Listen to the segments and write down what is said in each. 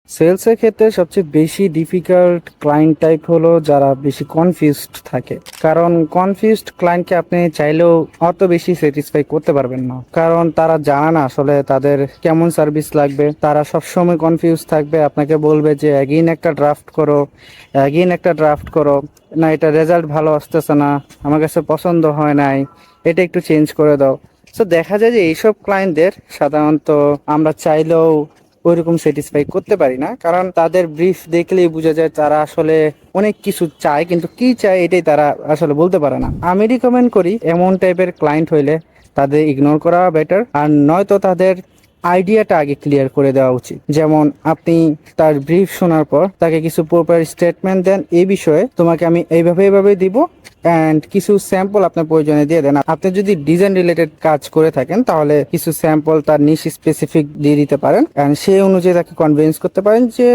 সেলসের ক্ষেত্রে সবচেয়ে বেশি ডিফিকাল্ট ক্লায়েন্ট টাইপ হলো যারা বেশি কনফিউজড থাকে। কারণ কনফিউজড ক্লায়েন্টকে আপনি চাইলেও অত বেশি স্যাটিসফাই করতে পারবেন না, কারণ তারা জানে না আসলে তাদের কেমন সার্ভিস লাগবে। তারা সবসময় কনফিউজ থাকবে, আপনাকে বলবে যে এগেইন একটা ড্রাফট করো, এগেইন একটা ড্রাফট করো, না এটা রেজাল্ট ভালো আসতেছে না, আমার কাছে পছন্দ হয় নাই, এটা একটু চেঞ্জ করে দাও। সো দেখা যায় যে এইসব ক্লায়েন্টদের সাধারণত আমরা চাইলেও ওইরকম স্যাটিসফাই করতে পারি না, কারণ তাদের ব্রিফ দেখলেই বোঝা যায় তারা আসলে অনেক কিছু চায়, কিন্তু কি চায় এটাই তারা আসলে বলতে পারে না। আমি রিকমেন্ড করি এমন টাইপের ক্লায়েন্ট হইলে তাদের ইগনোর করা বেটার, আর নয়তো তাদের আইডিয়াটা আগে ক্লিয়ার করে দেওয়া উচিত। যেমন আপনি তার ব্রিফ শোনার পর তাকে কিছু প্রপার স্টেটমেন্ট দেন, এই বিষয়ে তোমাকে আমি এইভাবে দিব, অ্যান্ড কিছু স্যাম্পল আপনার প্রয়োজনে দিয়ে দেন। আপনি যদি ডিজাইন রিলেটেড কাজ করে থাকেন তাহলে কিছু স্যাম্পল তার নিশ স্পেসিফিক দিয়ে দিতে পারেন, অ্যান্ড সেই অনুযায়ী তাকে কনভিন্স করতে পারেন যে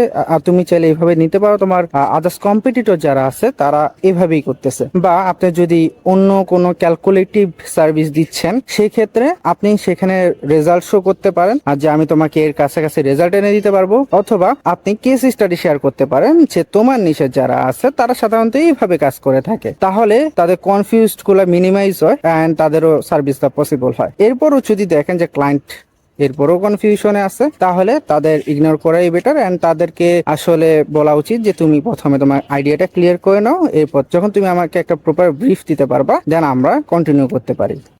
তুমি চাইলে এইভাবে নিতে পারো, তোমার আদার্স কম্পিটিটর যারা আছে তারা এভাবেই করতেছে। বা আপনি যদি অন্য কোনো ক্যালকুলেটিভ সার্ভিস দিচ্ছেন সেই ক্ষেত্রে আপনি সেখানে রেজাল্ট শো করতে পারেন, আর যে আমি তোমাকে এর কাছাকাছি রেজাল্ট এনে দিতে পারবো। অথবা আপনি কেস স্টাডি শেয়ার করতে পারেন যে তোমার নিশে যারা আছে তারা সাধারণত এইভাবে কাজ করে থাকে, তাহলে তাদের কনফিউজড গুলা মিনিমাইজ হয় অ্যান্ড তাদেরও সার্ভিসটা পসিবল হয়। এরপরও যদি দেখেন যে ক্লায়েন্ট এরপরও কনফিউশনে আছে, তাহলে তাদের ইগনোর করাই বেটার, অ্যান্ড তাদেরকে আসলে বলা উচিত যে তুমি প্রথমে তোমার আইডিয়াটা ক্লিয়ার করে নাও, এরপর যখন তুমি আমাকে একটা প্রপার ব্রিফ দিতে পারবা দেন আমরা কন্টিনিউ করতে পারি।